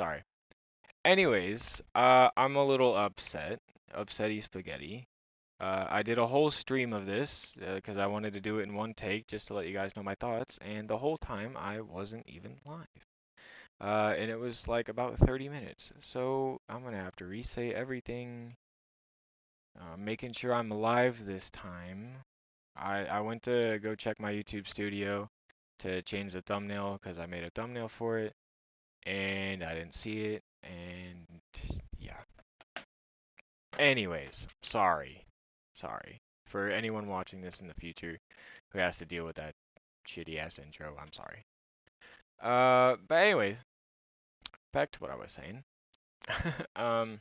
Sorry. Anyways, I'm a little upset. Upsetty spaghetti. I did a whole stream of this because I wanted to do it in one take just to let you guys know my thoughts, and the whole time I wasn't even live. And it was like about 30 minutes. So I'm gonna have to re-say everything, making sure I'm live this time. I went to go check my YouTube studio to change the thumbnail because I made a thumbnail for it, and I didn't see it, and yeah. Anyways, sorry. Sorry. For anyone watching this in the future who has to deal with that shitty ass intro, I'm sorry. But anyways, back to what I was saying. um,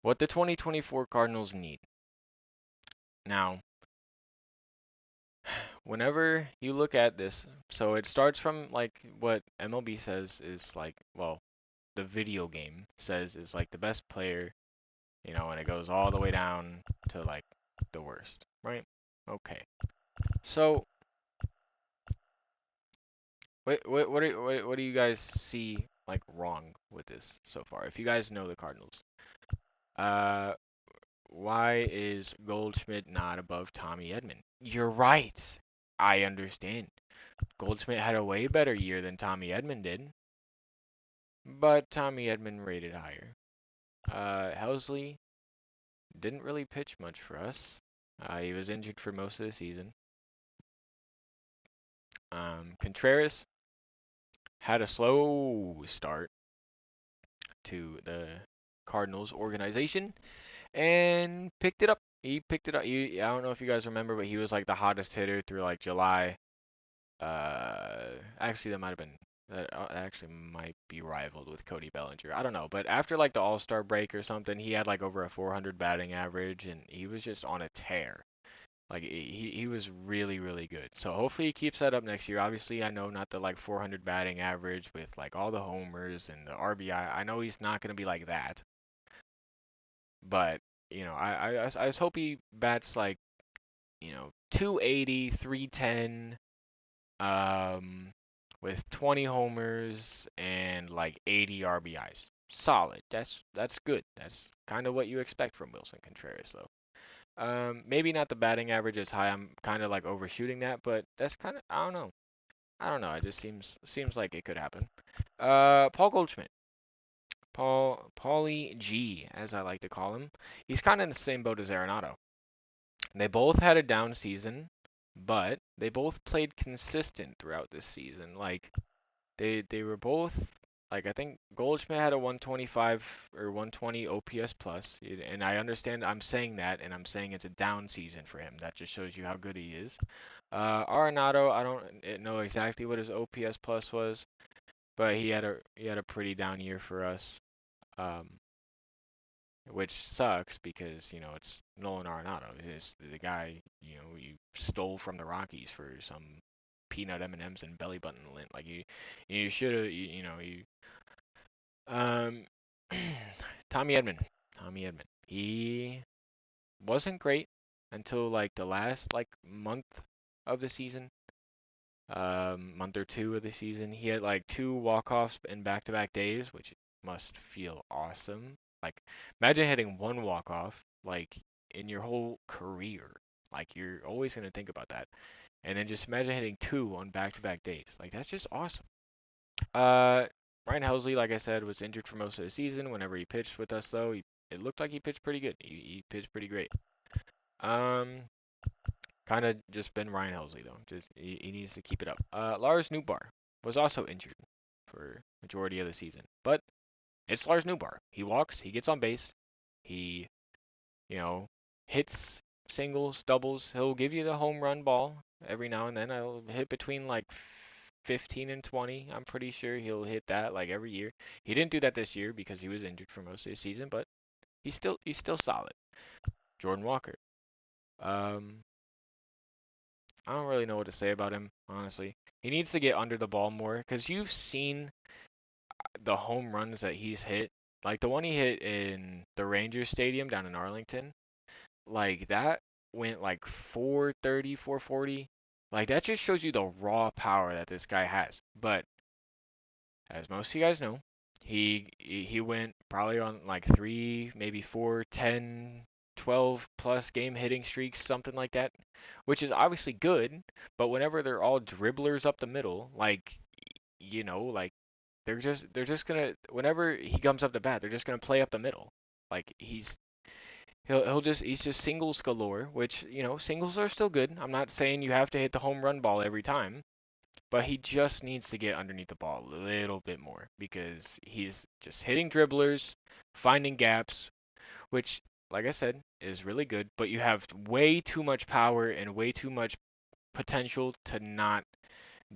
what the 2024 Cardinals need. Now, whenever you look at this, so it starts from like what MLB says is like, well, the video game says is like the best player, and it goes all the way down to like the worst, right? Okay. So, what do you guys see like wrong with this so far? If you guys know the Cardinals, uh, why is Goldschmidt not above Tommy Edman? You're right. I understand. Goldschmidt had a way better year than Tommy Edman did, but Tommy Edman rated higher. Helsley didn't really pitch much for us. He was injured for most of the season. Contreras had a slow start to the Cardinals organization and picked it up. He picked it up. I don't know if you guys remember, but he was like the hottest hitter through like July. Actually, that might have been that actually might be rivaled with Cody Bellinger. I don't know, but after like the All-Star break or something, he had like over a 400 batting average, and he was just on a tear. Like he was really really good. So hopefully he keeps that up next year. Obviously, I know not the like 400 batting average with like all the homers and the RBI. I know he's not gonna be like that, but I just hope he bats like 280, 310, um, with 20 homers and like 80 RBIs. Solid. That's good. That's kind of what you expect from Wilson Contreras, though. Maybe not the batting average is high. I'm kind of like overshooting that, but that's kind of I don't know. I don't know. It just seems like it could happen. Paul Goldschmidt. Paulie G, as I like to call him. He's kind of in the same boat as Arenado. They both had a down season, but they both played consistent throughout this season. Like they were both like I think Goldschmidt had a 125 or 120 OPS plus, and I understand I'm saying that, and I'm saying it's a down season for him. That just shows you how good he is. Arenado, I don't know exactly what his OPS plus was, but he had a pretty down year for us. Um, which sucks because it's Nolan Arenado. It's the guy you stole from the Rockies for some peanut M&Ms and belly button lint. Like you should have you um Tommy Edman. Tommy Edman. He wasn't great until like the last like month of the season. Month or two of the season. He had like two walk-offs in back-to-back days, which must feel awesome. Like, imagine hitting one walk-off, like, in your whole career. Like, you're always going to think about that. And then just imagine hitting two on back-to-back days. Like, that's just awesome. Uh, Ryan Helsley, like I said, was injured for most of the season. Whenever he pitched with us, though, it looked like he pitched pretty good. He pitched pretty great. Um, Kind of just been Ryan Helsley though. Just he needs to keep it up. Lars Newbar was also injured for majority of the season, but it's Lars Newbar. He walks, he gets on base, he you know hits singles, doubles. He'll give you the home run ball every now and then. He'll hit between like 15 and 20. I'm pretty sure he'll hit that like every year. He didn't do that this year because he was injured for most of the season, but he's still solid. Jordan Walker. Um, I don't really know what to say about him, honestly. He needs to get under the ball more because you've seen the home runs that he's hit. Like the one he hit in the Rangers Stadium down in Arlington. Like that went like 430, 440. Like that just shows you the raw power that this guy has. But as most of you guys know, He went probably on like 3, maybe 4, 10, 12 plus game hitting streaks, something like that, which is obviously good. But whenever they're all dribblers up the middle, like like they're just gonna whenever he comes up to bat, they're just gonna play up the middle. Like he's just singles galore, which singles are still good. I'm not saying you have to hit the home run ball every time, but he just needs to get underneath the ball a little bit more because he's just hitting dribblers, finding gaps, which, like I said, is really good. But you have way too much power and way too much potential to not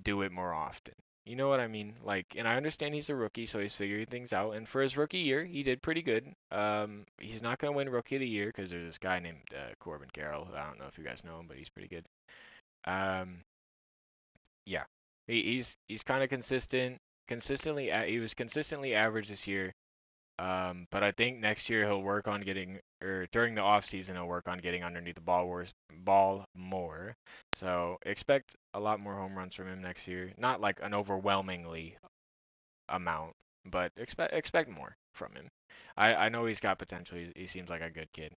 do it more often. You know what I mean? Like, and I understand he's a rookie, so he's figuring things out. And for his rookie year, he did pretty good. He's not gonna win Rookie of the Year because there's this guy named Corbin Carroll. I don't know if you guys know him, but he's pretty good. Um, yeah, he's kind of consistent. He was consistently average this year. But I think next year he'll work on getting, or during the off season he'll work on getting underneath the ball more. So expect a lot more home runs from him next year. Not like an overwhelmingly amount, but expect more from him. I know he's got potential. He seems like a good kid.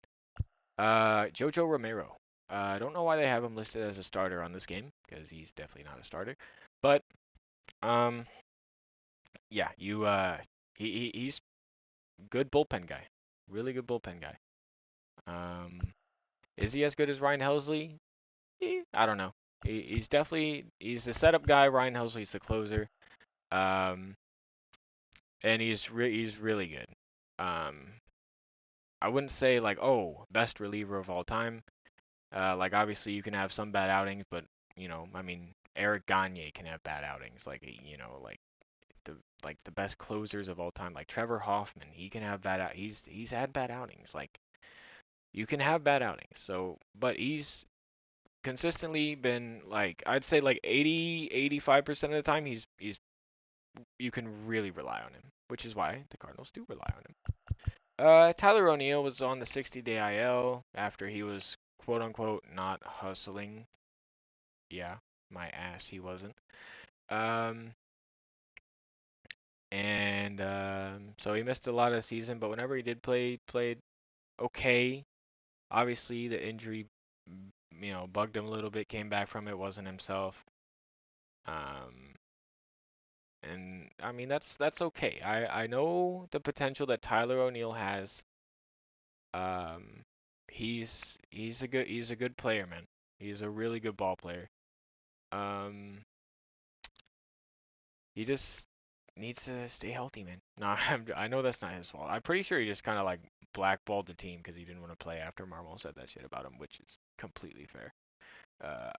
Jojo Romero. I don't know why they have him listed as a starter on this game because he's definitely not a starter. But um, yeah, he's good bullpen guy. Really good bullpen guy. Um, is he as good as Ryan Helsley? I don't know. He's the setup guy. Ryan Helsley's the closer. Um, and he's really good. Um, I wouldn't say like, oh, best reliever of all time. Like obviously you can have some bad outings, but I mean Eric Gagne can have bad outings. Like the the best closers of all time, like Trevor Hoffman, he can have he's had bad outings. Like you can have bad outings. So, but he's consistently been like I'd say like 80-85% of the time he's you can really rely on him, which is why the Cardinals do rely on him. Tyler O'Neill was on the 60-day IL after he was quote unquote not hustling. Yeah, my ass, he wasn't. Um, and so he missed a lot of the season, but whenever he did play, he played okay. Obviously, the injury, bugged him a little bit. Came back from it, wasn't himself. Um, and I mean that's okay. I know the potential that Tyler O'Neill has. Um, he's a good player, man. He's a really good ball player. Um, he just needs to stay healthy, man. No, I know that's not his fault. I'm pretty sure he just kind of like blackballed the team because he didn't want to play after Marvel said that shit about him, which is completely fair.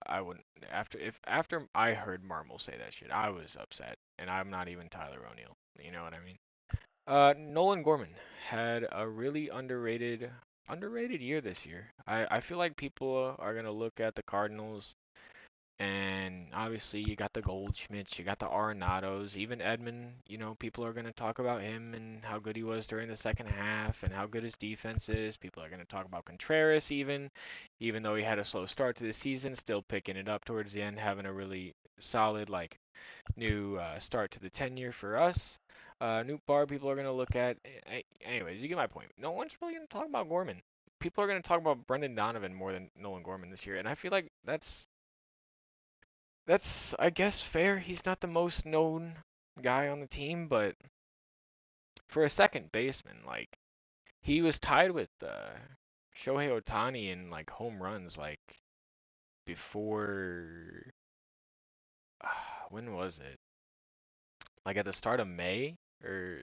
I wouldn't after I heard Marvel say that shit, I was upset, and I'm not even Tyler O'Neill. You know what I mean? Nolan Gorman had a really underrated year this year. I feel like people are gonna look at the Cardinals and obviously you got the Goldschmidts, you got the Arenados, even Edman, people are going to talk about him and how good he was during the second half and how good his defense is. People are going to talk about Contreras even though he had a slow start to the season, still picking it up towards the end, having a really solid like new start to the tenure for us. Newt Bar people are going to look at. Anyways, you get my point. No one's really going to talk about Gorman. People are going to talk about Brendan Donovan more than Nolan Gorman this year, and I feel like that's, I guess, fair. He's not the most known guy on the team, but for a second baseman, like he was tied with Shohei Ohtani in like home runs, like before. When was it? Like at the start of May or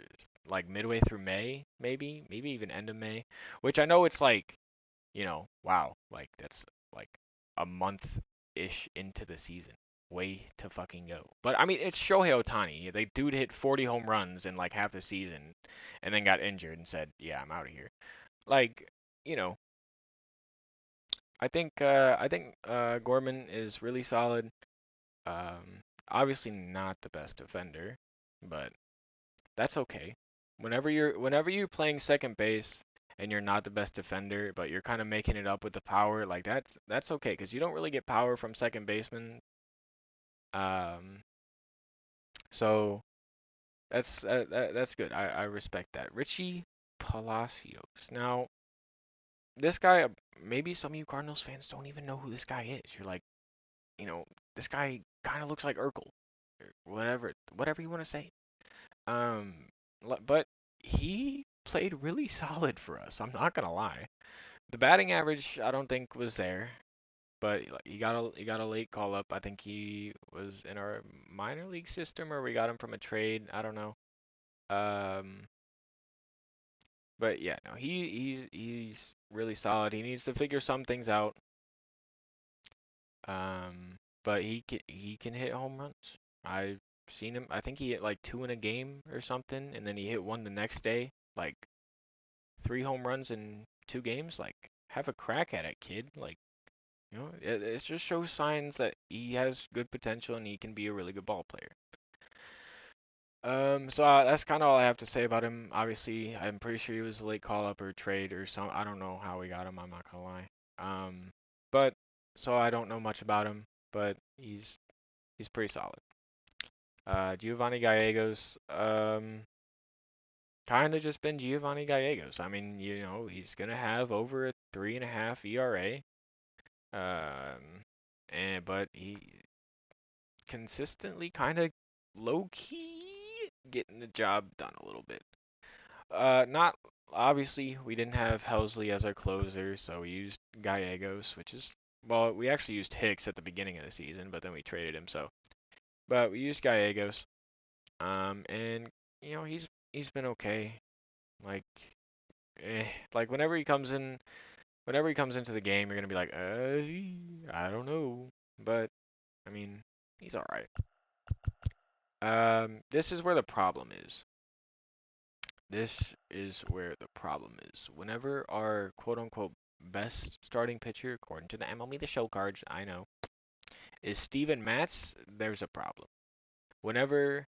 like midway through May, maybe even end of May. Which I know it's like, wow, like that's like a month ish into the season. Way to fucking go. But I mean, it's Shohei Ohtani. They dude hit 40 home runs in like half the season, and then got injured and said, "Yeah, I'm out of here." Like, you know, I think Gorman is really solid. Obviously not the best defender, but that's okay. Whenever you're playing second base and you're not the best defender, but you're kind of making it up with the power, like that's okay because you don't really get power from second baseman. Um, so That's good. I respect that. Richie Palacios. Now, this guy, maybe some of you Cardinals fans don't even know who this guy is. You're like, you know, this guy kind of looks like Urkel, or whatever you want to say. Um, but he played really solid for us. I'm not gonna lie. The batting average, I don't think was there, but he got a late call up. I think he was in our minor league system, or we got him from a trade. I don't know. Um, but yeah, no, he's really solid. He needs to figure some things out. But he can hit home runs. I've seen him. I think he hit like two in a game or something, and then he hit one the next day. Like three home runs in 2 games. Like have a crack at it, kid. Like it just shows signs that he has good potential and he can be a really good ball player. So that's kind of all I have to say about him. Obviously, I'm pretty sure he was a late call up or trade or some. I don't know how we got him. I'm not gonna lie. But so I don't know much about him, but he's pretty solid. Giovanni Gallegos, kind of just been Giovanni Gallegos. I mean, he's gonna have over a 3.5 ERA. But he consistently kind of low key getting the job done a little bit. Not obviously we didn't have Helsley as our closer, so we used Gallegos, which is well, we actually used Hicks at the beginning of the season, but then we traded him. But we used Gallegos, and he's been okay. Like, like whenever he comes into the game, you're gonna be like, I don't know, but I mean, he's all right. This is where the problem is. This is where the problem is. Whenever our quote unquote best starting pitcher, according to the MLB The Show cards, I know, is Steven Matz, there's a problem. Whenever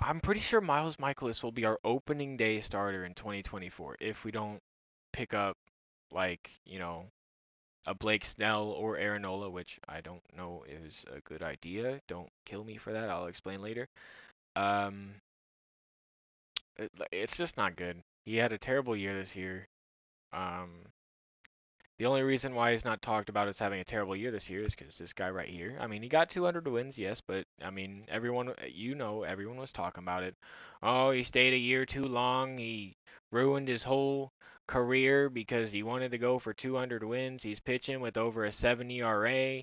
I'm pretty sure Miles Michaelis will be our opening day starter in 2024 if we don't pick up like, a Blake Snell or Aaron Nola, which I don't know is a good idea. Don't kill me for that. I'll explain later. Um, it's just not good. He had a terrible year this year. Um, the only reason why he's not talked about as having a terrible year this year is because this guy right here. I mean, he got 200 wins, yes, but I mean, everyone was talking about it. Oh, he stayed a year too long. He ruined his whole career because he wanted to go for 200 wins. He's pitching with over a 7 ERA.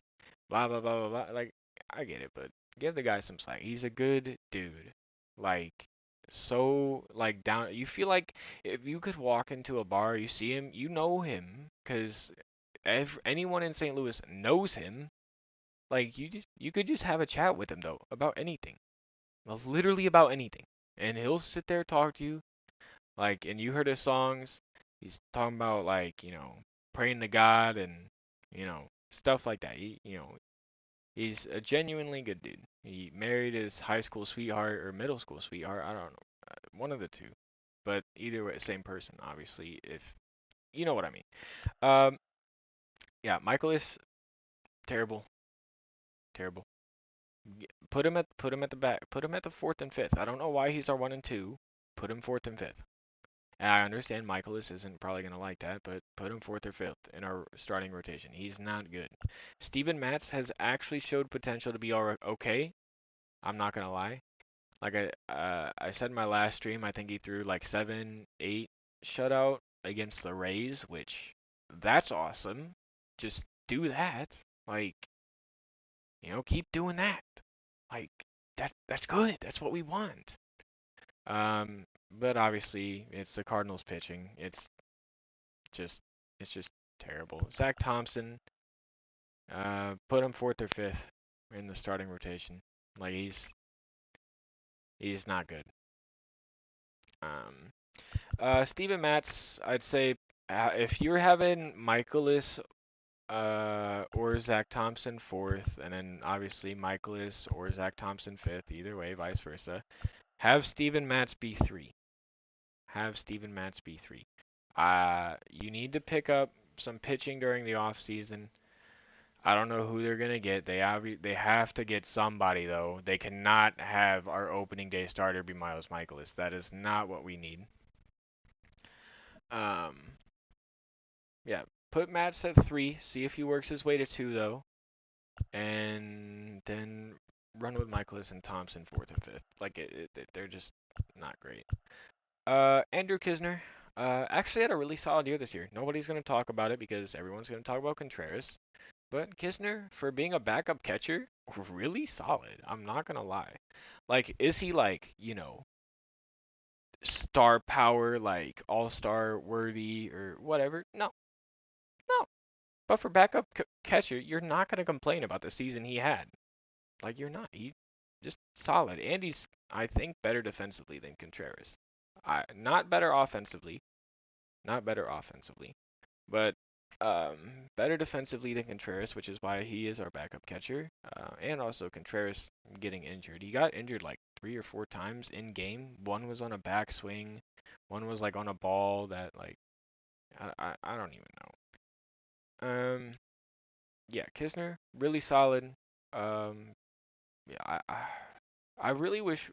Blah blah blah blah blah. Like, I get it, but give the guy some slack. He's a good dude. Like, so like down. You feel like if you could walk into a bar, you see him, you know him, because anyone in St. Louis knows him. Like you could just have a chat with him though about anything, well, literally about anything, and he'll sit there talk to you. Like, and you heard his songs. He's talking about like praying to God and stuff like that. He's a genuinely good dude. He married his high school sweetheart or middle school sweetheart. I don't know, one of the two, but either way, same person, obviously. If you know what I mean. Um, yeah, Michael is terrible, terrible. Put him at the back. Put him at the fourth and fifth. I don't know why he's our 1 and 2. Put him fourth and fifth. And I understand Michaelis isn't probably gonna like that, but put him fourth or fifth in our starting rotation. He's not good. Steven Matz has actually showed potential to be okay. I'm not gonna lie. Like I said in my last stream, I think he threw like 7, 8 shutout against the Rays, which that's awesome. Just do that. Like, keep doing that. Like that's good. That's what we want. But obviously it's the Cardinals pitching. Just it's just terrible. Zach Thompson, put him fourth or fifth in the starting rotation. Like he's not good. Um, Steven Matz, I'd say if you're having Michaelis or Zach Thompson fourth, and then obviously Michaelis or Zach Thompson fifth, either way, vice versa. Have Steven Matz be three. Have Steven Matz be three. You need to pick up some pitching during the off season. I don't know who they're gonna get. They have to get somebody though. They cannot have our opening day starter be Miles Michaelis. That is not what we need. Um, yeah, put Matz at 3. See if he works his way to 2 though, and then run with Michaelis and Thompson fourth and fifth. Like they're just not great. Andrew Kisner, actually had a really solid year this year. Nobody's gonna talk about it because everyone's gonna talk about Contreras. But Kisner, for being a backup catcher, really solid. I'm not gonna lie. Like, is he like, star power, like all-star worthy or whatever? No, no. But for backup catcher, you're not gonna complain about the season he had. Like, you're not. He just solid. And he's, I think, better defensively than Contreras. Not better offensively. Not better offensively. But better defensively than Contreras, which is why he is our backup catcher. And also Contreras getting injured. He got injured like 3 or 4 times in game. One was on a backswing. One was like on a ball that like I don't even know. Yeah, Kisner really solid. Um, yeah, I really wish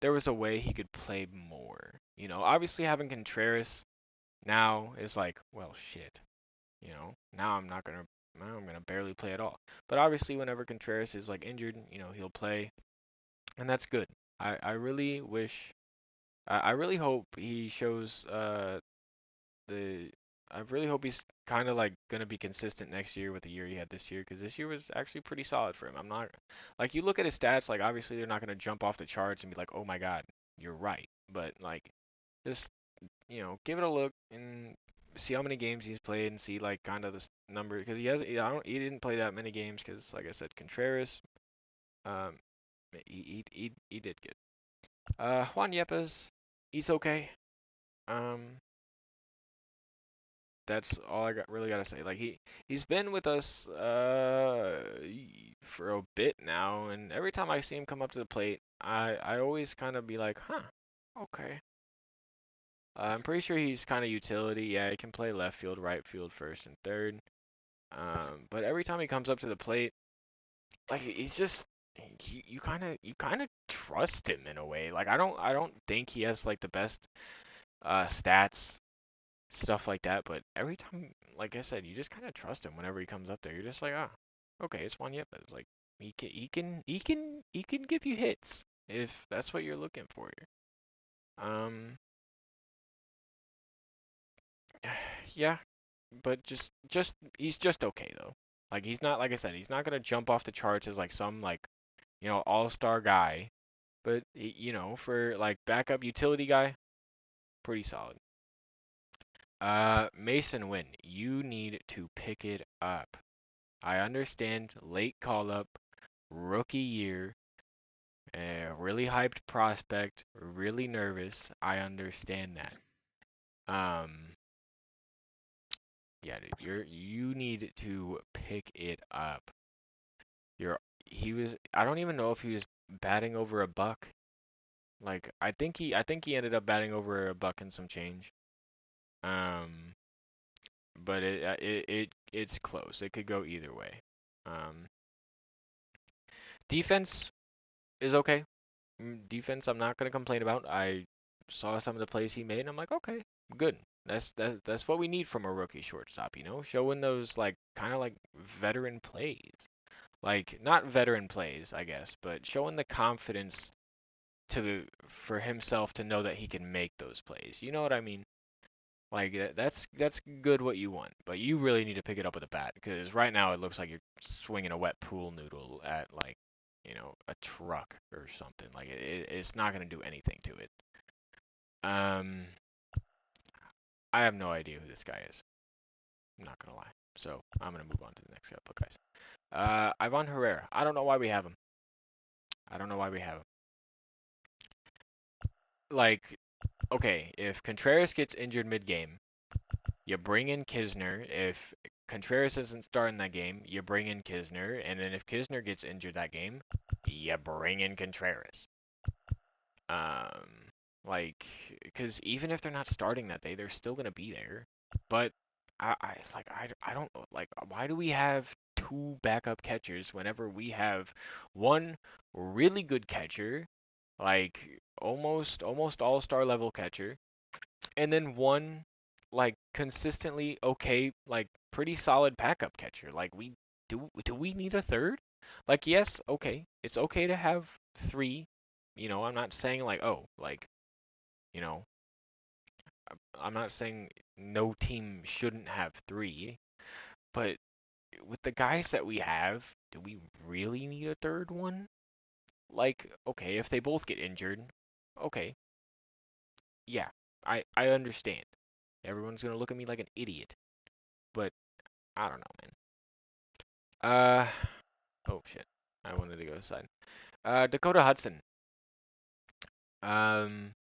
there was a way he could play more. Obviously having Contreras now is like, well, shit. Now I'm gonna barely play at all. But obviously, whenever Contreras is like injured, he'll play, and that's good. I really wish, I really hope he shows the. I really hope he's kind of like gonna be consistent next year with the year he had this year, because this year was actually pretty solid for him. I'm not like you look at his stats, like obviously they're not gonna jump off the charts and be like, oh my god, you're right. But like, just give it a look and see how many games he's played and see like kind of this number because he didn't play that many games because like I said Contreras um he did good. Juan Yepes, he's okay. Um that's all I really gotta say. Like he's been with us for a bit now, and every time I see him come up to the plate, I always kind of be like, huh, okay. I'm pretty sure he's kind of utility. Yeah, he can play left field, right field, first and third. But every time he comes up to the plate, like he's just you kind of trust him in a way. Like I don't think he has like the best stats stuff like that. But every time, like I said, you just kind of trust him whenever he comes up there. You're just like okay, it's Juan Yepes. Like he can give you hits if that's what you're looking for here. Um, yeah, but just he's just okay though. Like he's not like I said, he's not gonna jump off the charts as like some like all-star guy, but for like backup utility guy, pretty solid. Mason Wynn, you need to pick it up. I understand late call up, rookie year, really hyped prospect, really nervous. I understand that. Um, yeah, dude, you need to pick it up. I don't even know if he was batting over a buck. Like I think he ended up batting over a buck and some change. Um, but it's close. It could go either way. Um, defense is okay. Defense I'm not gonna complain about. I saw some of the plays he made and I'm like, okay, good. That's what we need from a rookie shortstop, showing those like kind of like veteran plays. Like not veteran plays, I guess, but showing the confidence for himself to know that he can make those plays. You know what I mean? Like that's good what you want, but you really need to pick it up with a bat because right now it looks like you're swinging a wet pool noodle at like a truck or something. Like it's not gonna do anything to it. Um, I have no idea who this guy is. I'm not gonna lie. So I'm gonna move on to the next couple of guys. Ivan Herrera. I don't know why we have him. I don't know why we have him. Like, okay, if Contreras gets injured mid-game, you bring in Kisner. If Contreras isn't starting that game, you bring in Kisner. And then if Kisner gets injured that game, you bring in Contreras. Um, like, because even if they're not starting that day, they're still gonna be there. But I don't like. Why do we have two backup catchers whenever we have one really good catcher, like almost all-star level catcher, and then one like consistently okay, like pretty solid backup catcher. Like we do we need a third? Like yes, okay. It's okay to have three. I'm not saying like oh, like, you know, I'm not saying no team shouldn't have three, but with the guys that we have, do we really need a third one? Like, okay, if they both get injured, okay, yeah, I understand. Everyone's gonna look at me like an idiot, but I don't know, man. Uh, oh shit, I wanted to go aside. Dakota Hudson. Um,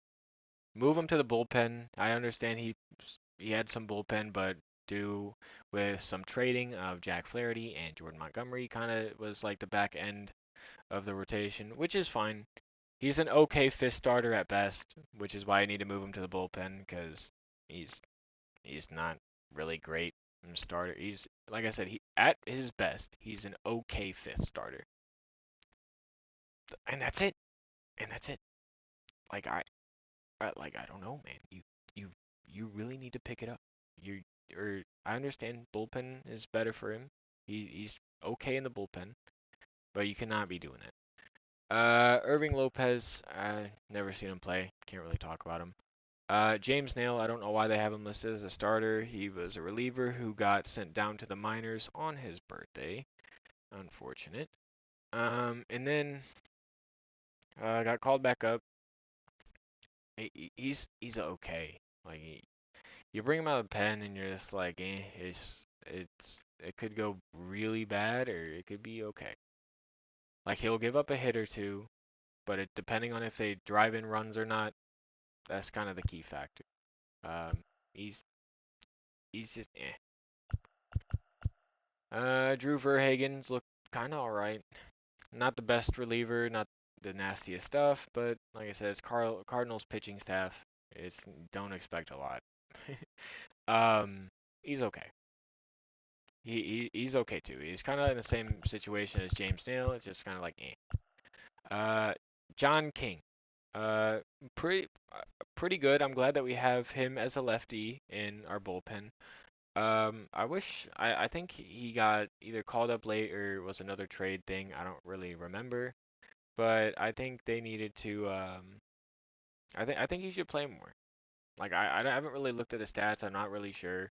move him to the bullpen. I understand he had some bullpen, but do with some trading of Jack Flaherty and Jordan Montgomery, kind of was like the back end of the rotation, which is fine. He's an okay fifth starter at best, which is why I need to move him to the bullpen because he's he's not really great in starter. He's like I said, he at his best, he's an okay fifth starter, and that's it. And that's it. Like I don't know, man. You you really need to pick it up. You or I understand bullpen is better for him. He's okay in the bullpen, but you cannot be doing it. Irving Lopez, never seen him play. Can't really talk about him. James Nail, I don't know why they have him listed as a starter. He was a reliever who got sent down to the minors on his birthday. Unfortunate. And then got called back up. He's okay. Like you bring him out of the pen and you're just like, it could go really bad or it could be okay. Like he'll give up a hit or two, but depending on if they drive in runs or not, that's kind of the key factor. Um, he's he's just eh. Drew Verhagen's looked kind of alright. Not the best reliever, not the nastiest stuff, but like I said, it's Cardinals pitching staff. It's don't expect a lot. um, he's okay. He's okay too. He's kind of in the same situation as James Nail. It's just kind of like eh. John King. Uh, pretty pretty good. I'm glad that we have him as a lefty in our bullpen. I think he got either called up late or was another trade thing. I don't really remember, but I think they needed to. I think he should play more. Like I haven't really looked at his stats. I'm not really sure,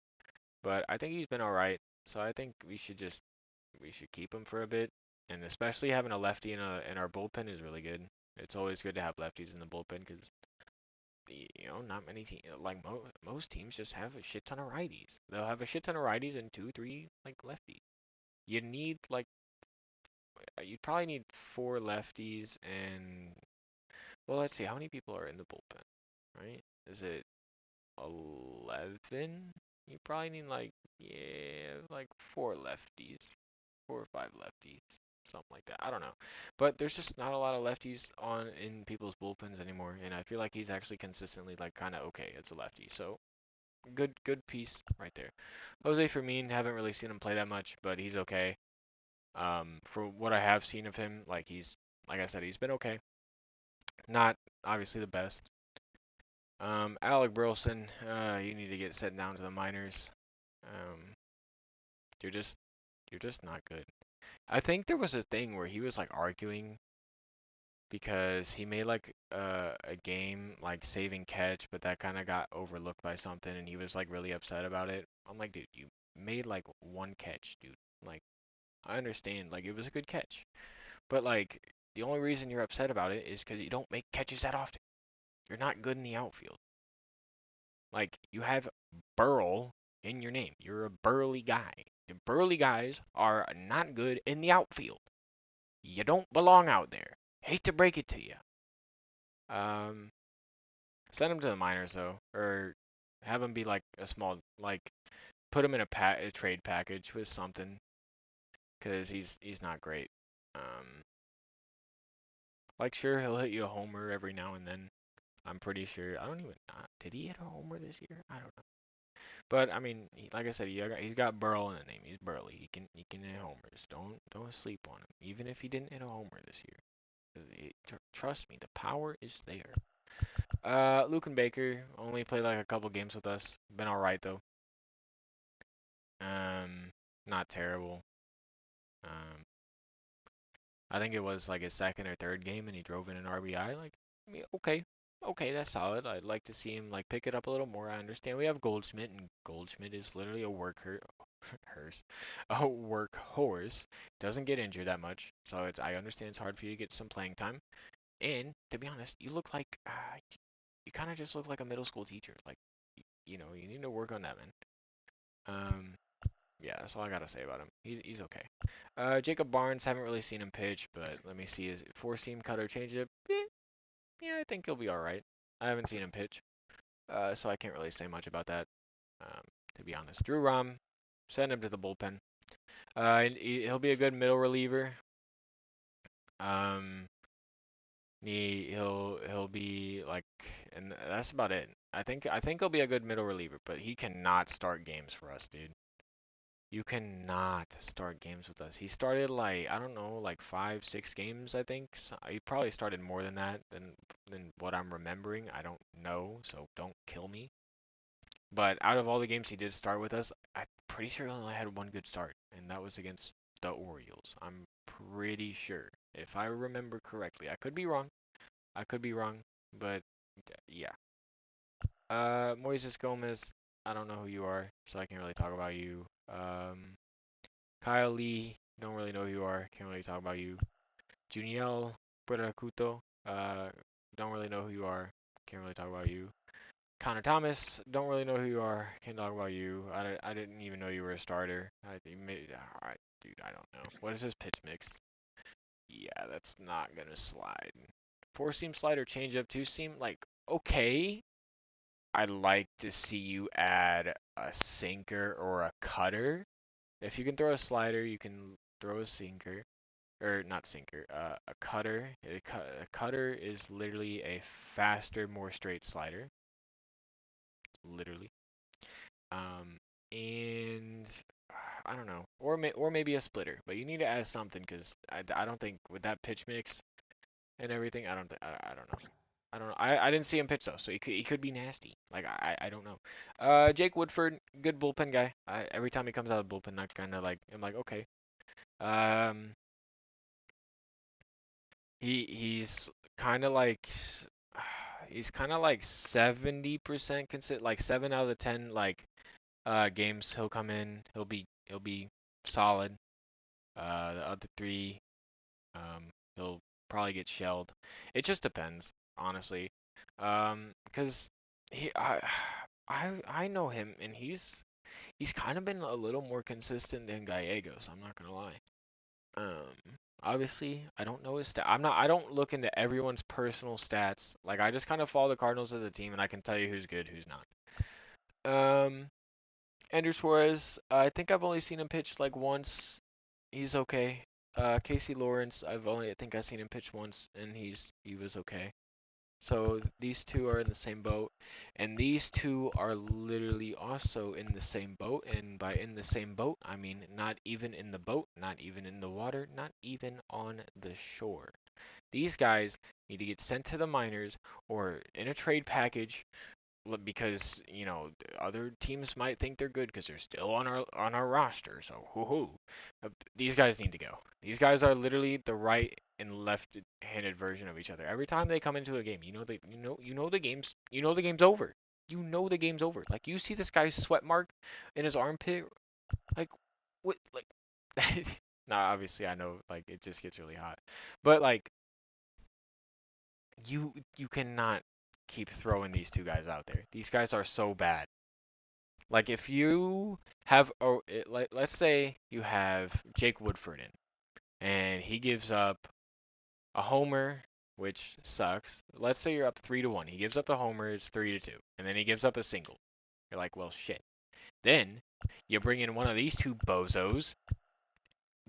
but I think he's been all right. So I think we should keep him for a bit, and especially having a lefty in our bullpen is really good. It's always good to have lefties in the bullpen because not many teams like most teams just have a shit ton of righties. They'll have a shit ton of righties and two, three like lefties. You need like you'd probably need four lefties and well, let's see how many people are in the bullpen, right? Is it 11? You probably need like like four lefties, four or five lefties, something like that. I don't know, but there's just not a lot of lefties on in people's bullpens anymore, and I feel like he's actually consistently like kind of okay as a lefty. So good piece right there. Jose Fermin, haven't really seen him play that much, but he's okay. For what I have seen of him, like I said, he's been okay. Not obviously the best. Alec Burleson, you need to get sent down to the minors. Um, you're just you're just not good. I think there was a thing where he was like arguing because he made like a game like saving catch, but that kind of got overlooked by something, and he was like really upset about it. I'm like, dude, you made like one catch, dude. Like, I understand, like it was a good catch, but like the only reason you're upset about it is because you don't make catches that often. You're not good in the outfield. Like you have Burl in your name. You're a burly guy. The burly guys are not good in the outfield. You don't belong out there. Hate to break it to you. Um, Send him to the minors though, or have him be like a small like put him in a trade package with something because he's not great. Um, like sure he'll hit you a homer every now and then. I'm pretty sure. I don't even. Did he hit a homer this year? I don't know. But I mean, like I said, he's got Burl in the name. He's Burley. He can hit homers. Don't sleep on him. Even if he didn't hit a homer this year, trust me, the power is there. Luke and Baker only played like a couple games with us. Been all right though. Um, not terrible. Um, I think it was like his second or third game, and he drove in an RBI. Like, I mean, okay, that's solid. I'd like to see him like pick it up a little more. I understand we have Goldschmidt, and Goldschmidt is literally a hearse, a workhorse. Doesn't get injured that much, so I understand it's hard for you to get some playing time. And to be honest, you look like you kind of just look like a middle school teacher. Like, you need to work on that, man. Um, yeah, that's all I gotta say about him. He's okay. Jacob Barnes, haven't really seen him pitch, but let me see his four seam cutter changeup. Yeah, I think he'll be all right. I haven't seen him pitch, so I can't really say much about that. Um, to be honest, Drew Rom, send him to the bullpen. He'll be a good middle reliever. Um, he'll be like, and that's about it. I think he'll be a good middle reliever, but he cannot start games for us, dude. You cannot start games with us. He started like, I don't know, like 5, 6 games, I think. So he probably started more than that than what I'm remembering. I don't know, so don't kill me. But out of all the games he did start with us, I'm pretty sure he only had one good start, and that was against the Orioles. I'm pretty sure, if I remember correctly. I could be wrong. I could be wrong, but yeah. Moises Gomez, I don't know who you are, so I can't really talk about you. Kyle Lee, don't really know who you are, can't really talk about you. Juniel Buracuto, don't really know who you are, can't really talk about you. Connor Thomas, don't really know who you are, can't talk about you. I didn't even know you were a starter. Alright, dude, I don't know. What is his pitch mix? Yeah, that's not gonna slide. Four seam slider, changeup, two seam, like, okay. I'd like to see you add a sinker or a cutter. If you can throw a slider, you can throw a sinker. Or not sinker, a cutter. A cutter is literally a faster, more straight slider. Literally. And I don't know, or maybe a splitter. But you need to add something because I don't think with that pitch mix and everything, I don't know. I don't know. I didn't see him pitch though, so he could be nasty. Like I don't know. Jake Woodford, good bullpen guy. Every time he comes out of the bullpen, I kind of like I'm like okay. Um, he's kind of like he's kind of like 70% consist, like 7 out of the 10 like games he'll come in, he'll be solid. The other three, he'll probably get shelled. It just depends, honestly. 'Cause he I know him and he's kind of been a little more consistent than Gallegos, I'm not gonna lie. Obviously, I don't know his stat. I don't look into everyone's personal stats. Like I just kind of follow the Cardinals as a team and I can tell you who's good, who's not. Um, Andrew Suarez, I think I've only seen him pitch like once. He's okay. Casey Lawrence, I think I've seen him pitch once and he was okay. So these two are in the same boat, and these two are literally also in the same boat. And by in the same boat, I mean not even in the boat, not even in the water, not even on the shore. These guys need to get sent to the minors or in a trade package because other teams might think they're good because they're still on our roster. So hoo. These guys need to go. These guys are literally the right and left-handed version of each other. Every time they come into a game, the game's over. You know the game's over. Like you see this guy's sweat mark in his armpit. Like what? Like nah. Obviously, I know. Like it just gets really hot, but like you cannot keep throwing these two guys out there. These guys are so bad. Like if you have let's say you have Jake Woodford in and he gives up a homer, which sucks. Let's say you're up 3-1. He gives up a homer, it's 3-2, and then he gives up a single. You're like, well, shit. Then you bring in one of these two bozos.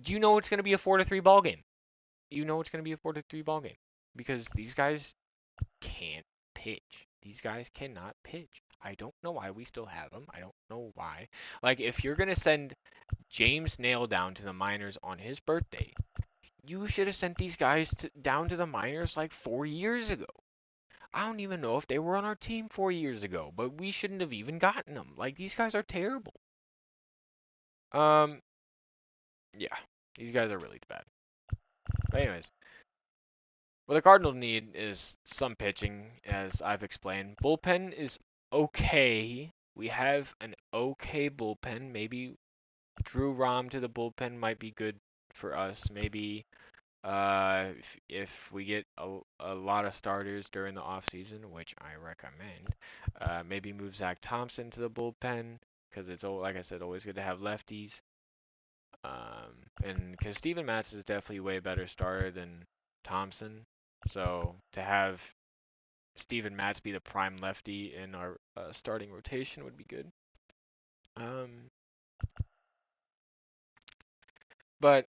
You know it's gonna be a 4-3 ball game. You know it's gonna be a 4-3 ball game because these guys can't pitch. These guys cannot pitch. I don't know why we still have them. I don't know why. Like, if you're going to send James Nail down to the minors on his birthday, you should have sent these guys down to the minors like 4 years ago. I don't even know if they were on our team 4 years ago, but we shouldn't have even gotten them. Like, these guys are terrible. Um, yeah, these guys are really bad. But anyways, what the Cardinals need is some pitching, as I've explained. Bullpen is okay. We have an okay bullpen. Maybe Drew Rom to the bullpen might be good for us. Maybe if we get a lot of starters during the off season, which I recommend, maybe move Zach Thompson to the bullpen because it's like I said, always good to have lefties. And because Steven Matz is definitely a way better starter than Thompson, so to have Steven Matz be the prime lefty in our starting rotation would be good. Um, but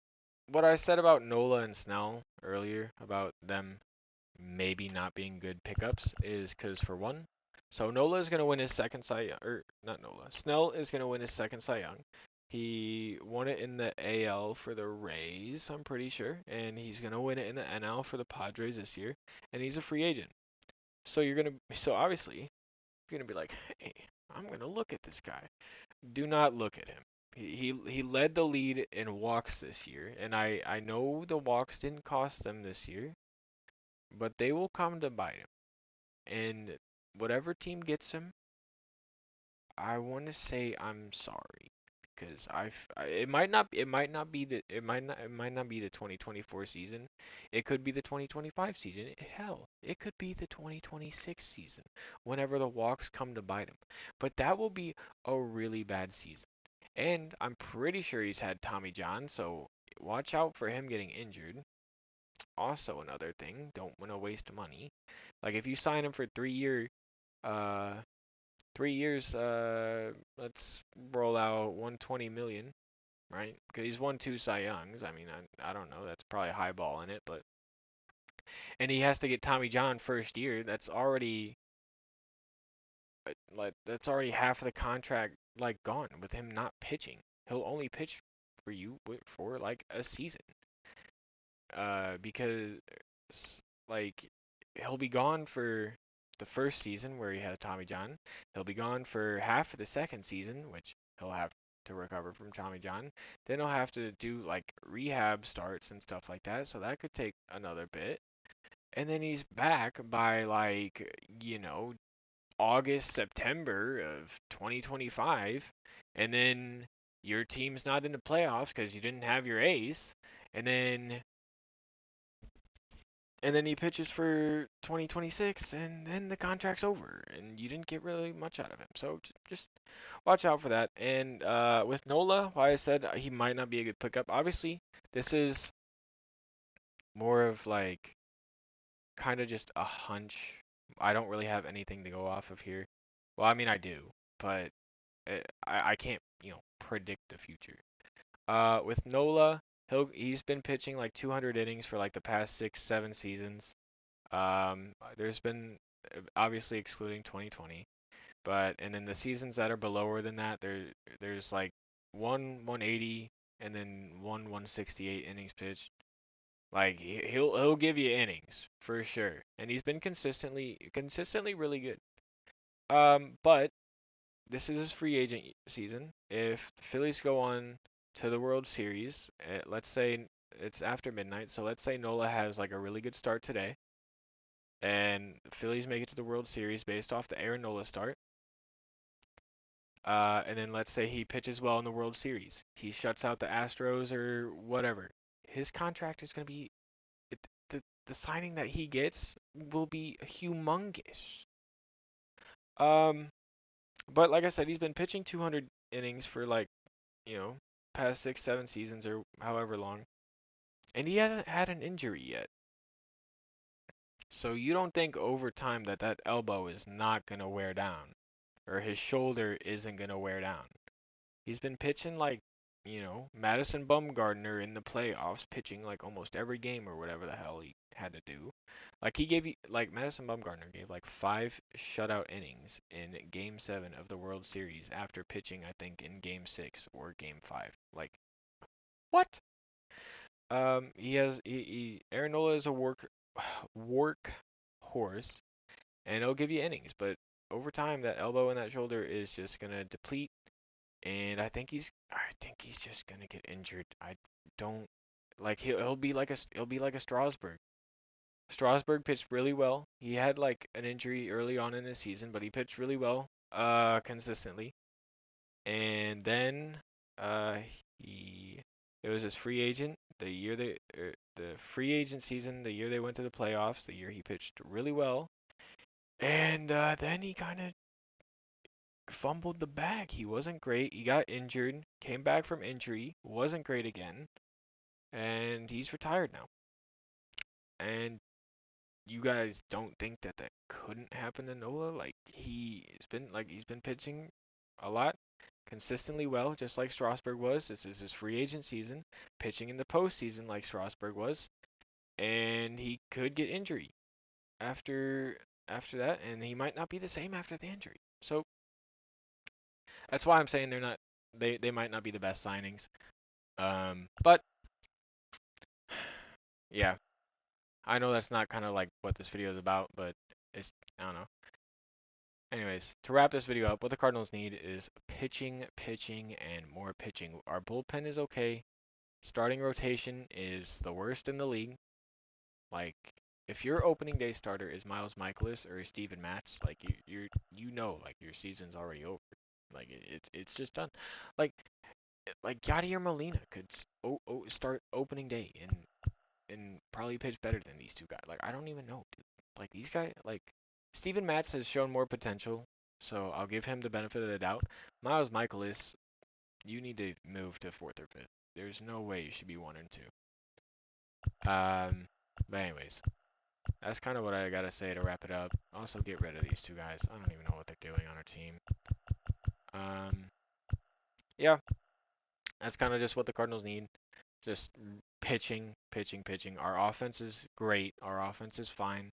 what I said about Nola and Snell earlier about them maybe not being good pickups is because for one, so Nola is going to win his second Cy Young, or not Nola, Snell is going to win his second Cy Young. He won it in the AL for the Rays, I'm pretty sure, and he's going to win it in the NL for the Padres this year, and he's a free agent. So obviously, you're going to be like, hey, I'm going to look at this guy. Do not look at him. He led the lead in walks this year, and I know the walks didn't cost them this year, but they will come to bite him. And whatever team gets him, I want to say I'm sorry because it might not be the 2024 season. It could be the 2025 season. Hell, it could be the 2026 season whenever the walks come to bite him. But that will be a really bad season. And I'm pretty sure he's had Tommy John, so watch out for him getting injured. Also another thing, don't want to waste money. Like if you sign him for uh 3 years, let's roll out 120 million, right? Because he's won two Cy Youngs. I mean, I don't know. That's probably highball in it, but and he has to get Tommy John first year. That's already half of the contract like gone with him not pitching. He'll only pitch for you for like a season. Because like he'll be gone for the first season where he had Tommy John. He'll be gone for half of the second season, which he'll have to recover from Tommy John. Then he'll have to do like rehab starts and stuff like that, so that could take another bit. And then he's back by like, August, September of 2025, and then your team's not in the playoffs because you didn't have your ace, and then he pitches for 2026, and then the contract's over, and you didn't get really much out of him. So just watch out for that. And with Nola, why I said he might not be a good pickup. Obviously, this is more of like kind of just a hunch. I don't really have anything to go off of here. Well, I mean I do, but I can't predict the future. With Nola, he's been pitching like 200 innings for like the past 6, 7 seasons. There's been obviously excluding 2020, and then the seasons that are belower than that, there's like 180 and then 168 innings pitched. Like he'll give you innings for sure, and he's been consistently really good. But this is his free agent season. If the Phillies go on to the World Series, let's say it's after midnight, so let's say Nola has like a really good start today and the Phillies make it to the World Series based off the Aaron Nola start. And then let's say he pitches well in the World Series. He shuts out the Astros or whatever. His contract is going to be the signing that he gets will be humongous. Um, but like I said, he's been pitching 200 innings for like past 6, 7 seasons or however long, and he hasn't had an injury yet. So you don't think over time that elbow is not gonna wear down, or his shoulder isn't gonna wear down. He's been pitching like Madison Bumgarner in the playoffs pitching like almost every game or whatever the hell he had to do. Like he gave you like Madison Bumgarner gave like 5 shutout innings in Game 7 of the World Series after pitching I think in Game 6 or Game 5. Like what? Aaron Nola is a work horse, and it'll give you innings, but over time that elbow and that shoulder is just gonna deplete, and I think he's just gonna get injured. I don't like he'll be like a Strasburg. Strasburg pitched really well. He had like an injury early on in the season, but he pitched really well, consistently. And then uh he it was his free agent the free agent season, the year they went to the playoffs, the year he pitched really well, and then he kind of fumbled the bag. He wasn't great. He got injured, came back from injury, wasn't great again, and he's retired now. And you guys don't think that that couldn't happen to Nola? He's been pitching a lot, consistently well, just like Strasburg was. This is his free agent season, pitching in the postseason like Strasburg was, and he could get injury after after that, and he might not be the same after the injury. So that's why I'm saying they might not be the best signings. But yeah, I know that's not kind of like what this video is about, but it's I don't know. Anyways, to wrap this video up, what the Cardinals need is pitching, pitching, and more pitching. Our bullpen is okay. Starting rotation is the worst in the league. Like, if your opening day starter is Miles Michaelis or Steven Matz, like like your season's already over. Like it's just done. Like Yadier Molina could start opening day and probably pitch better than these two guys. Like I don't even know, dude. Like these guys, like Steven Matz has shown more potential, so I'll give him the benefit of the doubt. Miles Michaelis, you need to move to fourth or fifth. There's no way you should be 1 and 2. But anyways, that's kind of what I gotta say to wrap it up. Also, get rid of these two guys. I don't even know what they're doing on our team. Um, yeah, that's kind of just what the Cardinals need. Just pitching, pitching, pitching. Our offense is great. Our offense is fine.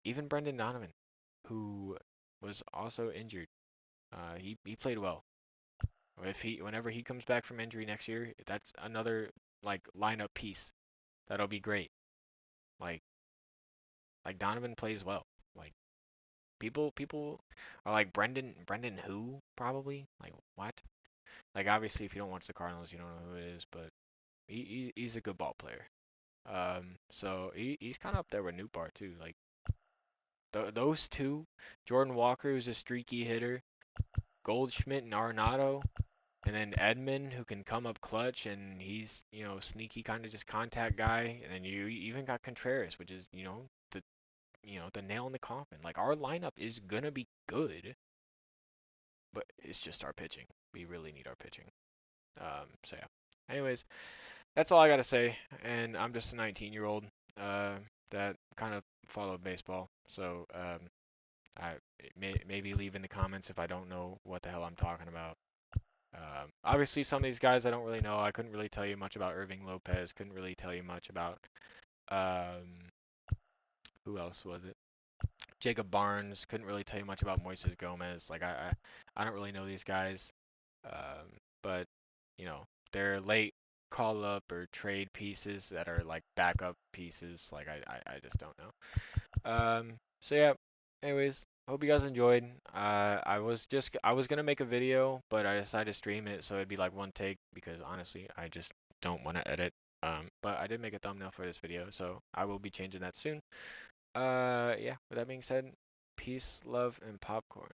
Even Brendan Donovan, who was also injured, he played well. Whenever he comes back from injury next year, that's another like lineup piece that'll be great. Like Donovan plays well. Like people are like Brendan who probably like what? Like obviously if you don't watch the Cardinals, you don't know who it is, but he's a good ball player. So he's kind of up there with Newbar too. Like those two, Jordan Walker, who's a streaky hitter, Goldschmidt and Arenado, and then Edman, who can come up clutch, and he's sneaky kind of just contact guy. And then you even got Contreras, which is the nail in the coffin. Like our lineup is gonna be good, but it's just our pitching. We really need our pitching. So yeah. Anyways, that's all I gotta say. And I'm just a 19-year-old that kind of followed baseball. So I maybe leave in the comments if I don't know what the hell I'm talking about. Obviously, some of these guys I don't really know. I couldn't really tell you much about Irving Lopez. Couldn't really tell you much about who else was it? Jacob Barnes. Couldn't really tell you much about Moises Gomez. Like I don't really know these guys. But they're late call up or trade pieces that are like backup pieces. Like I just don't know. So yeah. Anyways, hope you guys enjoyed. I was gonna make a video, but I decided to stream it so it'd be like one take because honestly I just don't want to edit. But I did make a thumbnail for this video, so I will be changing that soon. Yeah. With that being said, peace, love, and popcorn.